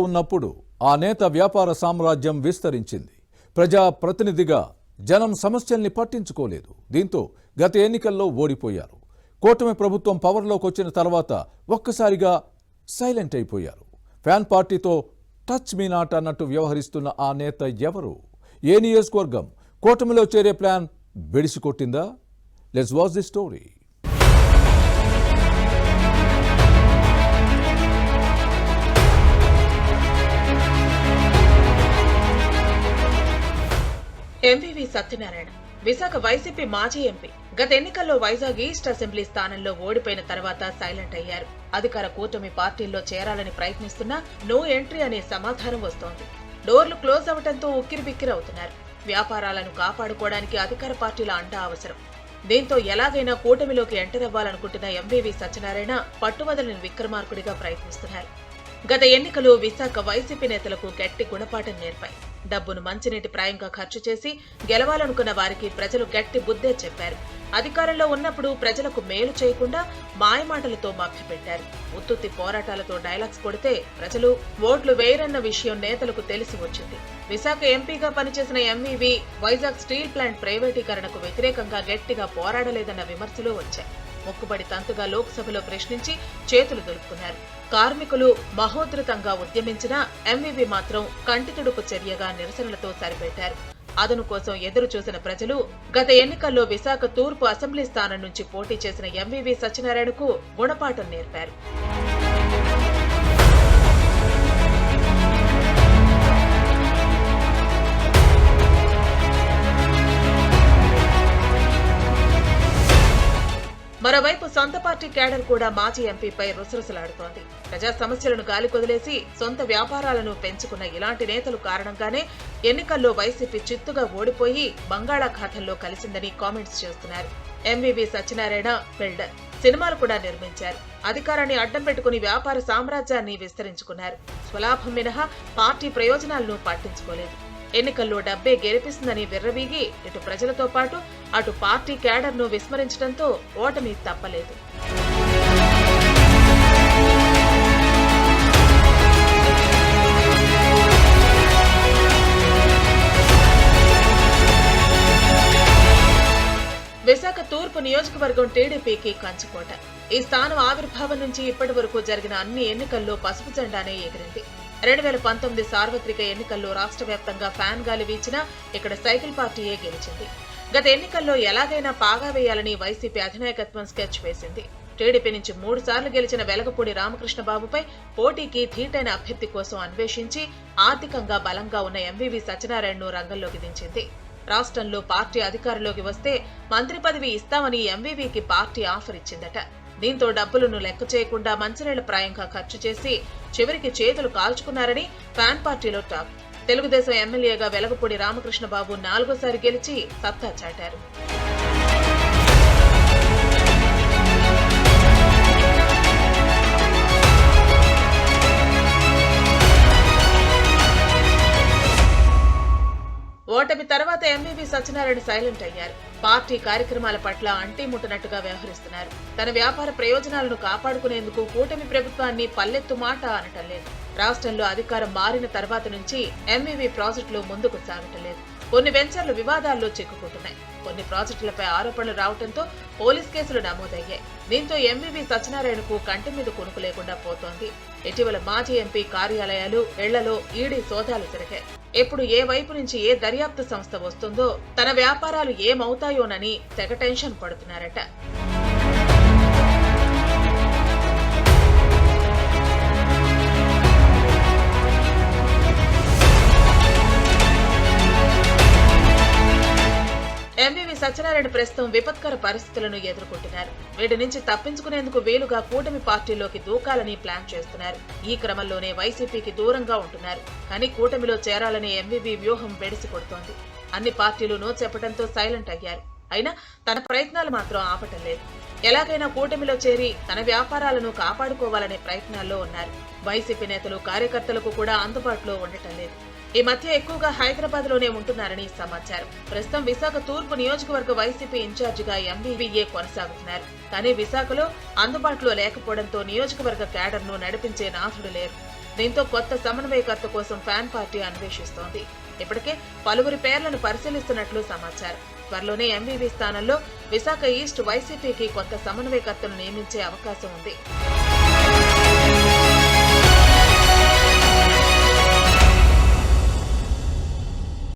ఉన్నప్పుడు ఆ నేత వ్యాపార సామ్రాజ్యం విస్తరించింది. ప్రజా ప్రతినిధిగా జనం సమస్యల్ని పట్టించుకోలేదు. దీంతో గత ఎన్నికల్లో ఓడిపోయారు. కూటమి ప్రభుత్వం పవర్లోకి వచ్చిన తర్వాత ఒక్కసారిగా సైలెంట్ అయిపోయారు. ఫ్యాన్ పార్టీతో టచ్ మీ నాట్ అన్నట్టు వ్యవహరిస్తున్న ఆ నేత ఎవరు? ఏ నియోజకవర్గం కూటమిలో చేరే ప్లాన్ బెడిసికొట్టిందా? Let's watch the story. MVV Satyanarayana Visakha YCP మాజీ ఎంపీ. గత ఎన్నికల్లో వైజాగ్ ఈస్ట్ అసెంబ్లీ స్థానంలో ఓడిపోయిన తర్వాత సైలెంట్ అయ్యారు. అధికార కూటమి పార్టీల్లో చేరాలని ప్రయత్నిస్తున్నా నో ఎంట్రీ అనే సమాధానం వస్తోంది. డోర్లు క్లోజ్ అవడంతో ఉక్కిరిబిక్కిరవుతున్నారు. వ్యాపారాలను కాపాడుకోవడానికి అధికార పార్టీల అండ అవసరం. దీంతో ఎలాగైనా కూటమిలోకి ఎంటర్ అవ్వాలనుకుంటున్న ఎంవీవీ సత్యనారాయణ పట్టువదలని విక్రమార్కుడిగా ప్రయత్నిస్తున్నారు. గత ఎన్నికలు విశాఖ వైసీపీ నేతలకు గట్టి గుణపాఠం నేర్పాయి. డబ్బును మంచినీటి ప్రాయంగా ఖర్చు చేసి గెలవాలనుకున్న వారికి ప్రజలు గట్టి బుద్ధే చెప్పారు. అధికారంలో ఉన్నప్పుడు ప్రజలకు మేలు చేయకుండా మాయమాటలతో మభ్యపెట్టారు. ఉత్తుత్తి పోరాటాలతో డైలాగ్స్ కొడితే ప్రజలు ఓట్లు వేయరన్న విషయం నేతలకు తెలిసి వచ్చింది. విశాఖ ఎంపీగా పనిచేసిన ఎంవీవీ వైజాగ్ స్టీల్ ప్లాంట్ ప్రైవేటీకరణకు వ్యతిరేకంగా గట్టిగా పోరాడలేదన్న విమర్శలు వచ్చాయి. మొక్కుబడి తంతుగా లోక్సభలో ప్రశ్నించి చేతులు దులుపుకున్నారు. కార్మికులు మహోధృతంగా ఉద్యమించినా ఎంవీవీ మాత్రం కంటితుడుపు చర్యగా నిరసనలతో సరిపెట్టారు. అదను కోసం ఎదురు చూసిన ప్రజలు గత ఎన్నికల్లో విశాఖ తూర్పు అసెంబ్లీ స్థానం నుంచి పోటీ చేసిన ఎంవీవీ సత్యనారాయణకు గుణపాఠం నేర్పారు. మరోవైపు సొంత పార్టీ క్యాడర్ కూడా మాజీ ఎంపీపై రుసరుసలాడుతోంది. ప్రజా సమస్యలను గాలికొదిలేసి సొంత వ్యాపారాలను పెంచుకున్న ఇలాంటి నేతలు కారణంగానే ఎన్నికల్లో వైసీపీ చిత్తుగా ఓడిపోయి బంగాళాఖాతంలో కలిసిందని కామెంట్స్ చేస్తున్నారు. ఎంవీవీ సత్యనారాయణ బిల్డర్, సినిమాలు కూడా నిర్మించారు. అధికారాన్ని అడ్డం పెట్టుకుని వ్యాపార సామ్రాజ్యాన్ని విస్తరించుకున్నారు. స్వలాభం మినహా పార్టీ ప్రయోజనాలను పట్టించుకోలేదు. ఎన్నికల్లో డబ్బే గెలిపిస్తుందని విర్రవీగి ఇటు ప్రజలతో పాటు అటు పార్టీ క్యాడర్ను విస్మరించడంతో ఓటమి తప్పలేదు. విశాఖ తూర్పు నియోజకవర్గం టీడీపీకి కంచుకోట. ఈ స్థానం ఆవిర్భావం నుంచి ఇప్పటి వరకు జరిగిన అన్ని ఎన్నికల్లో పసుపు జెండానే ఎగిరింది. 2019 సార్వత్రిక ఎన్నికల్లో రాష్ట్ర వ్యాప్తంగా ఫ్యాన్ గాలి వీచినా ఇక్కడ సైకిల్ పార్టీయే గెలిచింది. గత ఎన్నికల్లో ఎలాగైనా పాగా వేయాలని వైసీపీ అధినాయకత్వం స్కెచ్ వేసింది. టీడీపీ నుంచి 3 సార్లు గెలిచిన వెలగపూడి రామకృష్ణబాబుపై పోటీకి ధీటైన అభ్యర్థి కోసం అన్వేషించి ఆర్థికంగా బలంగా ఉన్న ఎంవీవీ సత్యనారాయణను రంగంలోకి దించింది. రాష్ట్రంలో పార్టీ అధికారంలోకి వస్తే మంత్రి పదవి ఇస్తామని ఎంవీవీకి పార్టీ ఆఫర్ ఇచ్చిందట. దీంతో డబ్బులను లెక్క చేయకుండా మంచినీళ్ల ప్రాయంగా ఖర్చు చేసి చివరికి చేతులు కాల్చుకున్నారని ఫ్యాన్ పార్టీలో టాక్. తెలుగుదేశం ఎమ్మెల్యేగా వెలగపూడి రామకృష్ణబాబు 4వ సారి గెలిచి సత్తా చాటారు. ఓటమి తర్వాత ఎంవీవీ సత్యనారాయణ సైలెంట్ అయ్యారు. పార్టీ కార్యక్రమాల పట్ల అంటీముట్టనట్టుగా వ్యవహరిస్తున్నారు. తన వ్యాపార ప్రయోజనాలను కాపాడుకునేందుకు కూటమి ప్రభుత్వాన్ని పల్లెత్తు మాట అనటం లేదు. రాష్ట్రంలో అధికారం మారిన తర్వాత నుంచి ఎంవీవీ ప్రాజెక్టులు ముందుకు సాగటం లేదు. కొన్ని వెంచర్లు వివాదాల్లో చిక్కుకుంటున్నాయి. కొన్ని ప్రాజెక్టులపై ఆరోపణలు రావడంతో పోలీస్ కేసులు నమోదయ్యాయి. దీంతో ఎంవీవీ సత్యనారాయణకు కంటి మీద కొనుకు లేకుండా పోతోంది. ఇటీవల మాజీ ఎంపీ కార్యాలయాలు, ఇళ్లలో ఈడీ సోదాలు జరిగాయి. ఎప్పుడు ఏ వైపు నుంచి ఏ దర్యాప్తు సంస్థ వస్తుందో, తన వ్యాపారాలు ఏమవుతాయోనని తెగ టెన్షన్ పడుతున్నారట. ఎంవీవీ సత్యనారాయణ ప్రస్తుతం విపత్కర పరిస్థితులను ఎదుర్కొంటున్నారు. వీటి నుంచి తప్పించుకునేందుకు వీలుగా కూటమి పార్టీలోకి దూకాలని ప్లాన్ చేస్తున్నారు. ఈ క్రమంలోనే వైసీపీకి దూరంగా ఉంటున్నారు. కానీ కూటమిలో చేరాలనే ఎంవీవీ వ్యూహం బెడిసి కొడుతోంది. అన్ని పార్టీలు నో చెప్పడంతో సైలెంట్ అయ్యారు. అయినా తన ప్రయత్నాలు మాత్రం ఆపటం లేదు. ఎలాగైనా కూటమిలో చేరి తన వ్యాపారాలను కాపాడుకోవాలనే ప్రయత్నాల్లో ఉన్నారు. వైసీపీ నేతలు, కార్యకర్తలకు కూడా అందుబాటులో ఉండటం లేదు. ఈ మధ్య ఎక్కువగా హైదరాబాద్ లోనే ఉంటున్నారని సమాచారం. ప్రస్తుతం విశాఖ తూర్పు నియోజకవర్గ వైసీపీ ఇన్ఛార్జిగా ఎంవీవీఏ కొనసాగుతున్నారు. కానీ విశాఖలో అందుబాటులో లేకపోవడంతో నియోజకవర్గ క్యాడర్ను నడిపించే నాథుడు లేరు. దీంతో కొత్త సమన్వయకర్త కోసం ఫ్యాన్ పార్టీ అన్వేషిస్తోంది. ఇప్పటికే పలువురి పేర్లను పరిశీలిస్తున్నట్లు సమాచారం. త్వరలోనే ఎంవీవీ స్థానంలో విశాఖ ఈస్ట్ వైసీపీకి కొత్త సమన్వయకర్తను నియమించే అవకాశం ఉంది.